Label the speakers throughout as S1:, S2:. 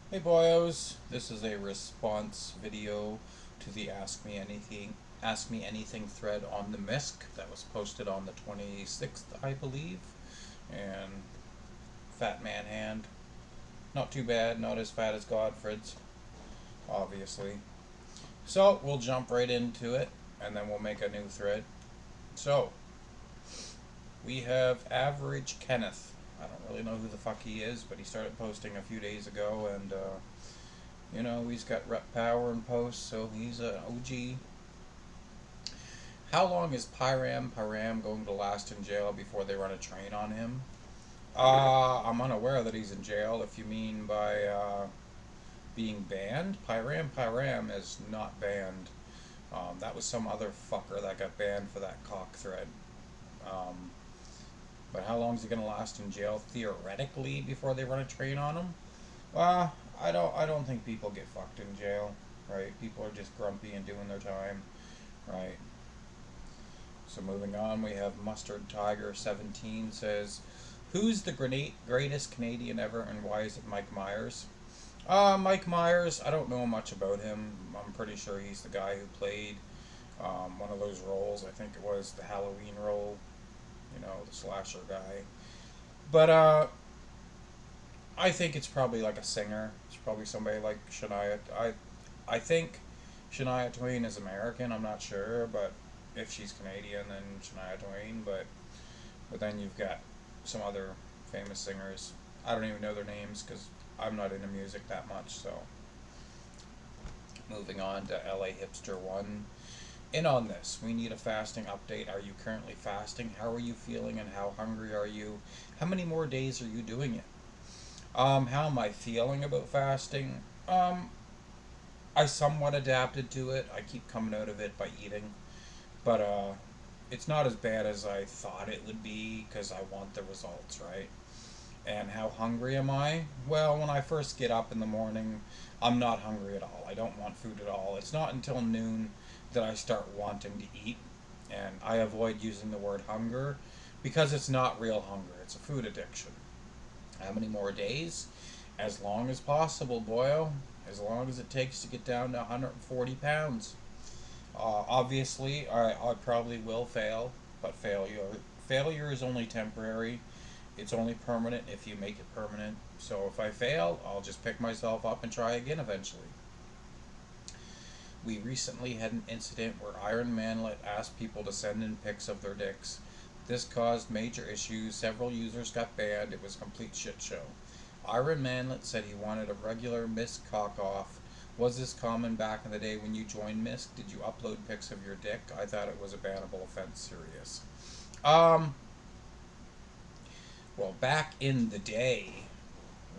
S1: Hey boyos, this is a response video to the Ask Me Anything thread on the misc that was posted on the 26th, I believe. And fat man hand, not too bad, not as fat as Godfred's, obviously. So we'll jump right into it, and then we'll make a new thread. So we have Average Kenneth. I don't really know who the fuck he is, but he started posting a few days ago, and he's got rep power and posts, so he's a OG. How long is Pyram going to last in jail before they run a train on him? I'm unaware that he's in jail. If you mean by being banned, Pyram is not banned. That was some other fucker that got banned for that cock thread. Um, but how long is he going to last in jail theoretically before they run a train on him? I don't think people get fucked in jail, right? People are just grumpy and doing their time, right? So moving on, we have Mustard Tiger 17 says, "Who's the greatest Canadian ever, and why is it Mike Myers?" Mike Myers, I don't know much about him. I'm pretty sure he's the guy who played one of those roles. I think it was the Halloween role, the slasher guy. But I think it's probably like a singer. It's probably somebody like Shania. I think Shania Twain is American. I'm not sure, but if she's Canadian, then Shania Twain. But then you've got some other famous singers. I don't even know their names because I'm not into music that much. So moving on to LA Hipster One. In on this, we need a fasting update. Are you currently fasting? How are you feeling, and how hungry are you? How many more days are you doing it? How am I feeling about fasting? I somewhat adapted to it. I keep coming out of it by eating, but it's not as bad as I thought it would be because I want the results, right? And how hungry am I? Well, when I first get up in the morning, I'm not hungry at all. I don't want food at all. It's not until noon that I start wanting to eat, and I avoid using the word hunger because it's not real hunger. It's a food addiction. How many more days? As long as possible, boyo. As long as it takes to get down to 140 pounds. Obviously, I probably will fail, but failure is only temporary. It's only permanent if you make it permanent. So if I fail, I'll just pick myself up and try again eventually. We recently had an incident where Iron Manlet asked people to send in pics of their dicks. This caused major issues. Several users got banned. It was a complete shit show. Iron Manlet said he wanted a regular misc cock off. Was this common back in the day when you joined misc? Did you upload pics of your dick? I thought it was a bannable offense. Serious. Um, well, back in the day,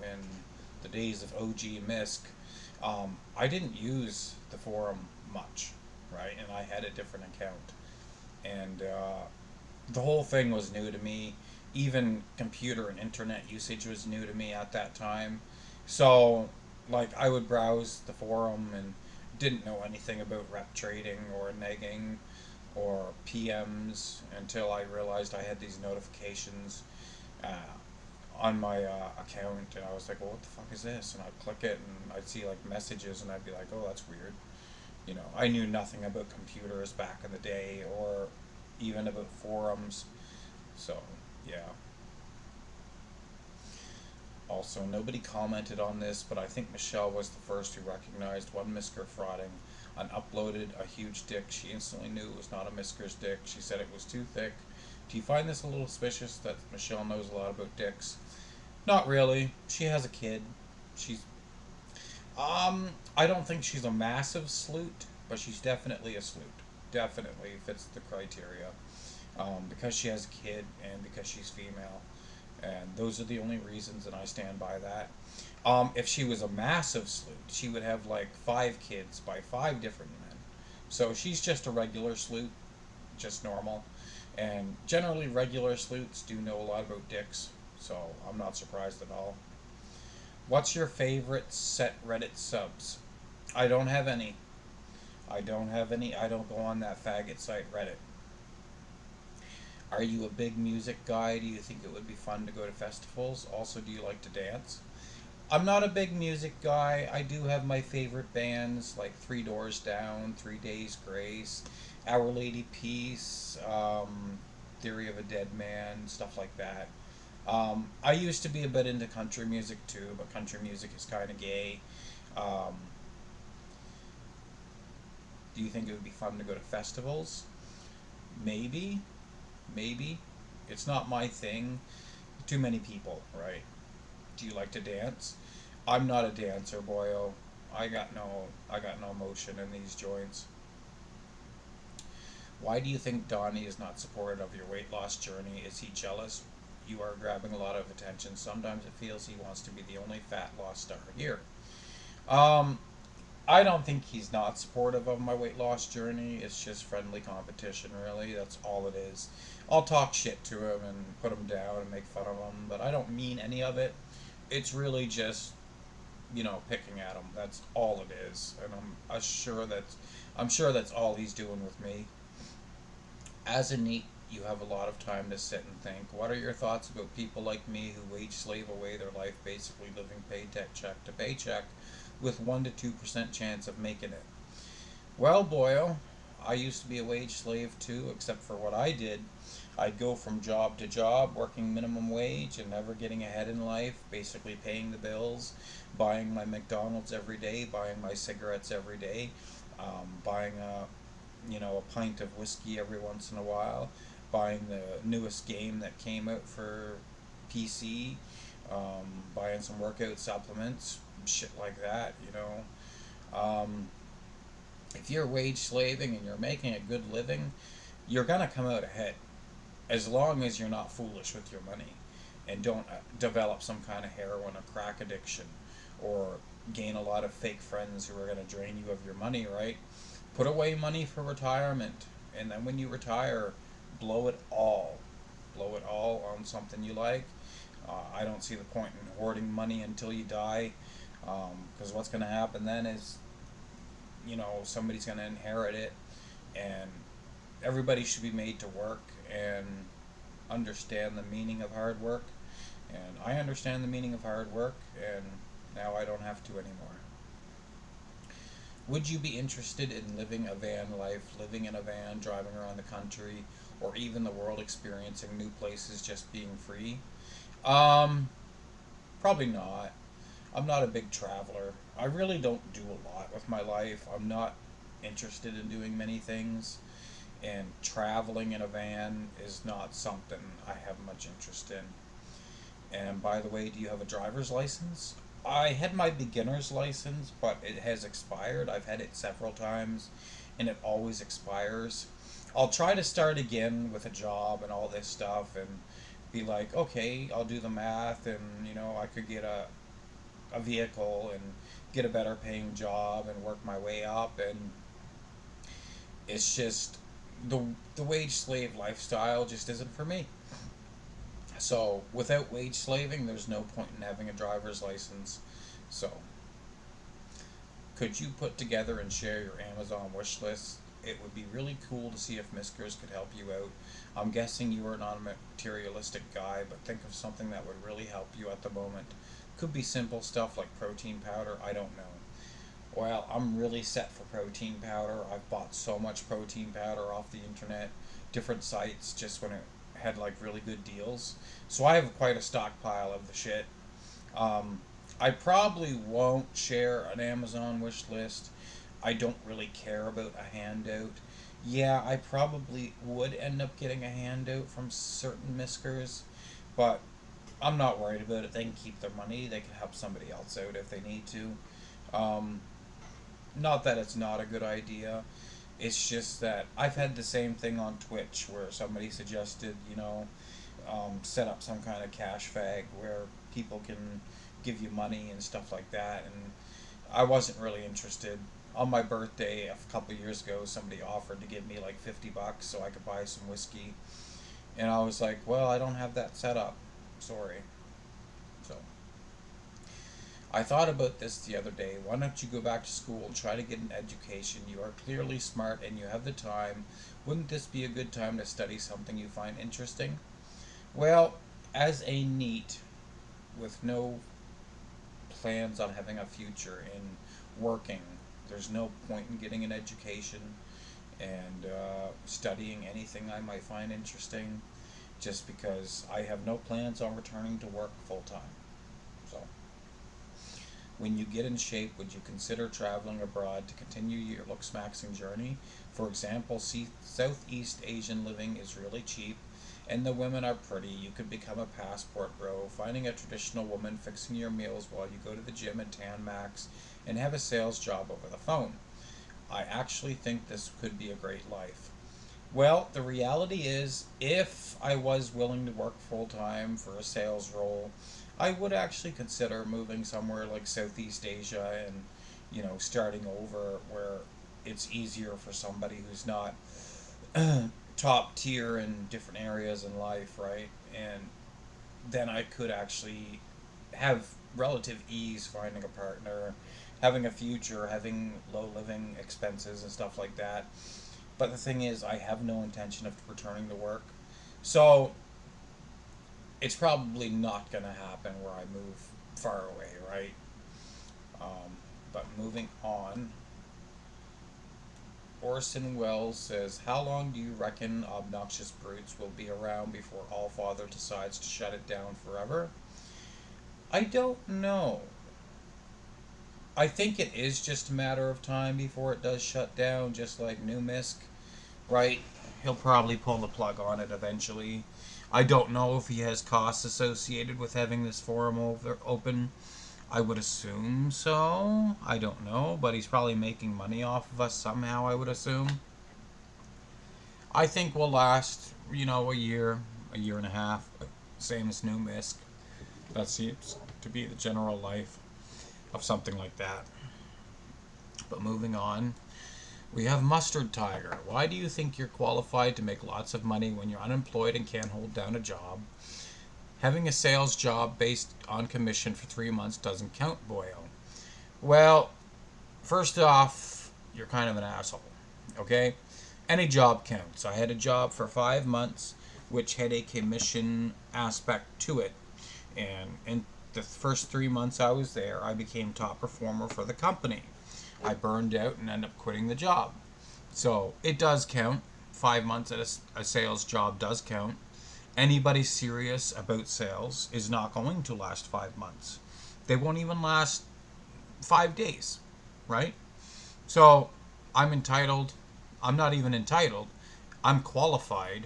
S1: in the days of OG misc, I didn't use the forum much, right? And I had a different account. And the whole thing was new to me. Even computer and internet usage was new to me at that time. So, like, I would browse the forum and didn't know anything about rep trading or negging or PMs until I realized I had these notifications uh, on my account, and I was like, "Well, what the fuck is this?" And I'd click it, and I'd see like messages, and I'd be like, "Oh, that's weird." I knew nothing about computers back in the day, or even about forums. So, yeah. Also, nobody commented on this, but I think Michelle was the first who recognized one Misker frauding and uploaded a huge dick. She instantly knew it was not a Misker's dick. She said it was too thick. Do you find this a little suspicious that Michelle knows a lot about dicks? Not really. She has a kid. She's I don't think she's a massive sleut, but she's definitely a sleut. Definitely fits the criteria. Because she has a kid and because she's female. And those are the only reasons, and I stand by that. If she was a massive sleut, she would have like 5 kids by 5 different men. So she's just a regular sleut, just normal. And generally, regular sleuts do know a lot about dicks, so I'm not surprised at all. What's your favorite set Reddit subs? I don't have any. I don't have any. I don't go on that faggot site Reddit. Are you a big music guy? Do you think it would be fun to go to festivals? Also, do you like to dance? I'm not a big music guy. I do have my favorite bands like Three Doors Down, 3 Days Grace, Our Lady Peace, Theory of a Dead Man, stuff like that. I used to be a bit into country music too, but country music is kind of gay. Um, do you think it would be fun to go to festivals? Maybe, maybe. It's not my thing. Too many people, right? Do you like to dance? I'm not a dancer, boyo. I got no motion in these joints. Why do you think Donnie is not supportive of your weight loss journey? Is he jealous? You are grabbing a lot of attention. Sometimes it feels he wants to be the only fat loss star here. Um, I don't think he's not supportive of my weight loss journey. It's just friendly competition, really. That's all it is. I'll talk shit to him and put him down and make fun of him, but I don't mean any of it. It's really just, picking at him. That's all it is, and I'm sure that's all he's doing with me. As a NEET, you have a lot of time to sit and think. What are your thoughts about people like me who wage slave away their life, basically living paycheck check to paycheck, with 1 to 2% chance of making it? Well, boyo, I used to be a wage slave too, except for what I did. I'd go from job to job, working minimum wage and never getting ahead in life, basically paying the bills, buying my McDonald's every day, buying my cigarettes every day, buying a pint of whiskey every once in a while, buying the newest game that came out for PC, buying some workout supplements, shit like that. If you're wage slaving and you're making a good living, you're gonna come out ahead as long as you're not foolish with your money and don't develop some kind of heroin or crack addiction or gain a lot of fake friends who are going to drain you of your money, right? Put away money for retirement, and then when you retire, blow it all. Blow it all on something you like. I don't see the point in hoarding money until you die, because what's going to happen then is, somebody's going to inherit it, and everybody should be made to work and understand the meaning of hard work. And I understand the meaning of hard work, and now I don't have to anymore. Would you be interested in living a van life, living in a van, driving around the country, or even the world, experiencing new places, just being free? Um, Probably not. I'm not a big traveler. I really don't do a lot with my life. I'm not interested in doing many things, and traveling in a van is not something I have much interest in. And by the way, do you have a driver's license? I had my beginner's license, but it has expired. I've had it several times, and it always expires. I'll try to start again with a job and all this stuff, and be like, okay, I'll do the math, and I could get a vehicle and get a better paying job and work my way up. And it's just the the wage slave lifestyle just isn't for me. So without wage slaving, there's no point in having a driver's license. So could you put together and share your Amazon wish list? It would be really cool to see if Miskers could help you out. I'm guessing you are not a materialistic guy, but think of something that would really help you at the moment. Could be simple stuff like protein powder, I don't know. Well, I'm really set for protein powder. I've bought so much protein powder off the internet, different sites, just when it had like really good deals. So I have quite a stockpile of the shit. Um, I probably won't share an Amazon wish list. I don't really care about a handout. Yeah, I probably would end up getting a handout from certain Miskers, but I'm not worried about it. They can keep their money. They can help somebody else out if they need to. Um, Not that it's not a good idea. It's just that I've had the same thing on Twitch where somebody suggested, set up some kind of cash fag where people can give you money and stuff like that. And I wasn't really interested. On my birthday a couple of years ago, somebody offered to give me like $50 so I could buy some whiskey. And I was like, well, I don't have that set up. Sorry. So I thought about this the other day. Why don't you go back to school and try to get an education? You are clearly smart and you have the time. Wouldn't this be a good time to study something you find interesting? Well, as a NEET with no plans on having a future in working. There's no point in getting an education and studying anything I might find interesting, just because I have no plans on returning to work full time. So, when you get in shape, would you consider traveling abroad to continue your looks maxing journey? For example, Southeast Asian living is really cheap and the women are pretty. You could become a passport bro, finding a traditional woman, fixing your meals while you go to the gym and tan max, and have a sales job over the phone. I actually think this could be a great life. Well, the reality is, if I was willing to work full time for a sales role, I would actually consider moving somewhere like Southeast Asia and, starting over where it's easier for somebody who's not top tier in different areas in life, right? And then I could actually have relative ease finding a partner, having a future, having low living expenses and stuff like that. But the thing is, I have no intention of returning to work. So it's probably not going to happen where I move far away, right? But moving on, Orson Welles says, how long do you reckon Obnoxious Brutes will be around before Allfather decides to shut it down forever? I don't know. I think it is just a matter of time before it does shut down, just like New Misc, right? He'll probably pull the plug on it eventually. I don't know if he has costs associated with having this forum open. I would assume so. I don't know, but he's probably making money off of us somehow, I would assume. I think we'll last, a year and a half, same as New Misc. That seems to be the general life of something like that. But moving on, we have Mustard Tiger. Why do you think you're qualified to make lots of money when you're unemployed and can't hold down a job? Having a sales job based on commission for 3 months doesn't count, boyo. Well, first off, you're kind of an asshole, okay? Any job counts. I had a job for 5 months, which had a commission aspect to it. And in the first 3 months I was there, I became top performer for the company. I burned out and ended up quitting the job. So it does count. 5 months at a sales job does count. Anybody serious about sales is not going to last 5 months. They won't even last 5 days, right? So I'm entitled. I'm not even entitled. I'm qualified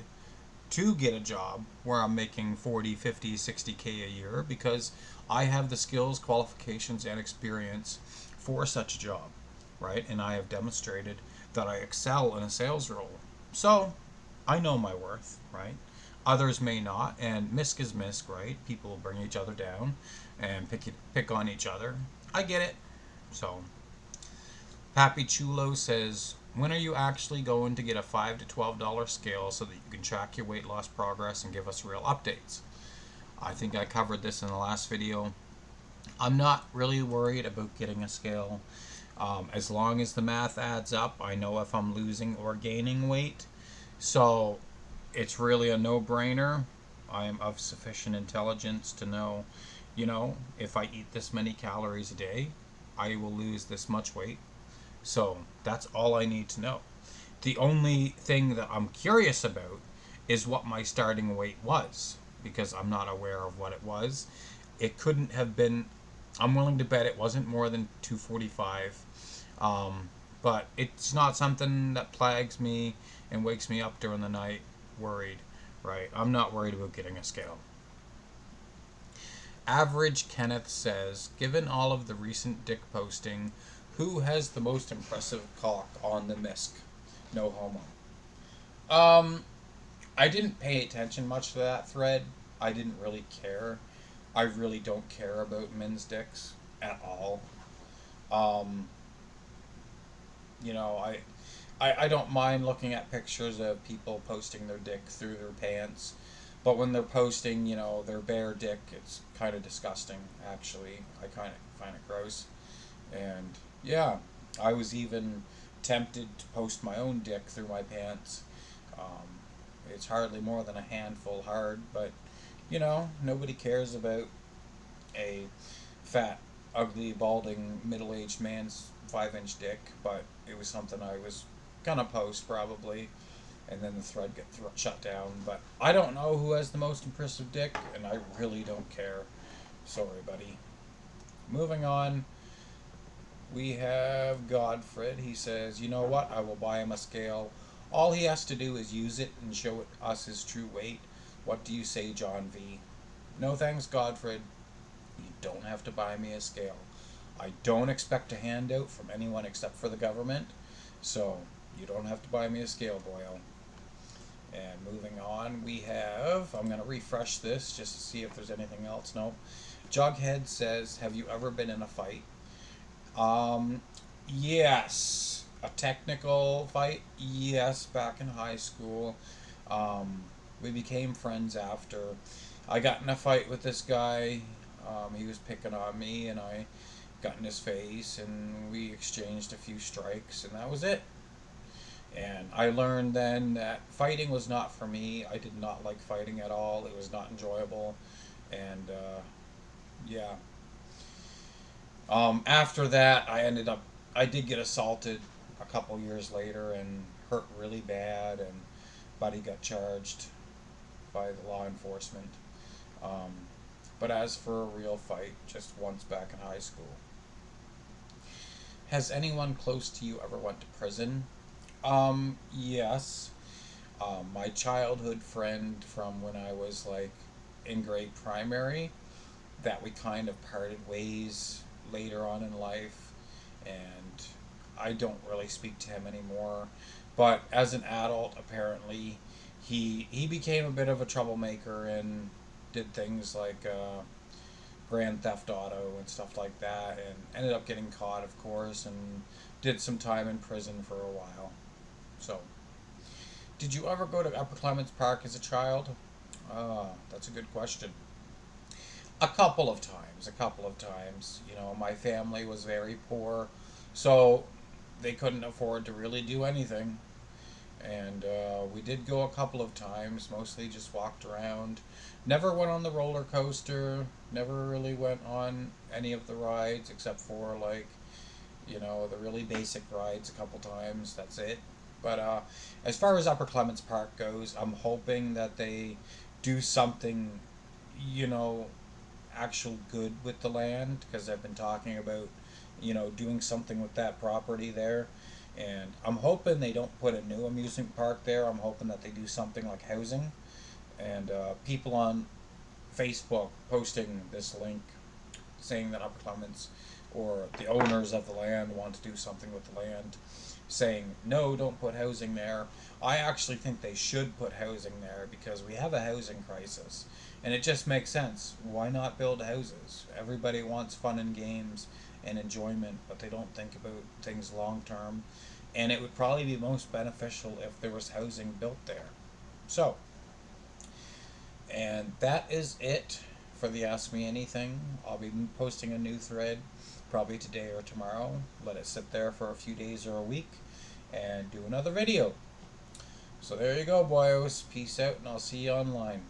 S1: to get a job where I'm making 40, 50, 60K a year because I have the skills, qualifications, and experience for such a job, right? And I have demonstrated that I excel in a sales role. So I know my worth, right? Others may not, and misc is misc, right? People will bring each other down and pick on each other. I get it. So Pappy Chulo says, when are you actually going to get a $5 to $12 scale so that you can track your weight loss progress and give us real updates? I think I covered this in the last video. I'm not really worried about getting a scale. As long as the math adds up, I know if I'm losing or gaining weight. So it's really a no-brainer. I am of sufficient intelligence to know, if I eat this many calories a day, I will lose this much weight. So that's all I need to know. The only thing that I'm curious about is what my starting weight was, because I'm not aware of what it was. It couldn't have been, I'm willing to bet it wasn't more than 245. But it's not something that plagues me and wakes me up during the night worried, right? I'm not worried about getting a scale. Average Kenneth says, given all of the recent dick posting, who has the most impressive cock on the misc? No homo. I didn't pay attention much to that thread. I didn't really care. I really don't care about men's dicks at all. Um, you know, I don't mind looking at pictures of people posting their dick through their pants. But when they're posting, their bare dick, it's kind of disgusting, actually. I kind of find it gross. And yeah, I was even tempted to post my own dick through my pants. Um, it's hardly more than a handful hard, but nobody cares about a fat ugly, balding, middle-aged man's 5-inch dick, but it was something I was gonna post probably, and then the thread got shut down. But I don't know who has the most impressive dick, and I really don't care. Sorry, buddy. Moving on, we have Godfred. He says, "You know what? I will buy him a scale. All he has to do is use it and show us his true weight. What do you say, John V?" No thanks, Godfred. You don't have to buy me a scale. I don't expect a handout from anyone except for the government, so you don't have to buy me a scale, boyo. And moving on, we have, I'm going to refresh this just to see if there's anything else. No. Jughead says, "Have you ever been in a fight?" Um, yes. A technical fight? Yes, back in high school. Um, we became friends after. I got in a fight with this guy. He was picking on me, and I got in his face, and we exchanged a few strikes, and that was it. And I learned then that fighting was not for me. I did not like fighting at all. It was not enjoyable. And yeah. After that, I did get assaulted a couple years later and hurt really bad. And Buddy got charged by the law enforcement. Um, but as for a real fight, just once back in high school. Has anyone close to you ever went to prison? Yes. My childhood friend from when I was like in grade primary, that we kind of parted ways later on in life, and I don't really speak to him anymore. But as an adult, apparently, he became a bit of a troublemaker and did things like Grand Theft Auto and stuff like that, and ended up getting caught, of course, and did some time in prison for a while. So, did you ever go to Upper Clements Park as a child? That's a good question. A couple of times, a couple of times. You know, my family was very poor, so they couldn't afford to really do anything. And we did go a couple of times, mostly just walked around. Never went on the roller coaster, never really went on any of the rides except for, like, the really basic rides a couple times. That's it. But as far as Upper Clements Park goes, I'm hoping that they do something, you know, actual good with the land, because I've been talking about, doing something with that property there. And I'm hoping they don't put a new amusement park there. I'm hoping that they do something like housing. And people on Facebook posting this link saying that Upper Clements or the owners of the land want to do something with the land, saying, no, don't put housing there. I actually think they should put housing there because we have a housing crisis. And it just makes sense. Why not build houses? Everybody wants fun and games and enjoyment, but they don't think about things long term. And it would probably be most beneficial if there was housing built there. So, and that is it for the Ask Me Anything. I'll be posting a new thread probably today or tomorrow. Let it sit there for a few days or a week and do another video. So there you go, boys. Peace out, and I'll see you online.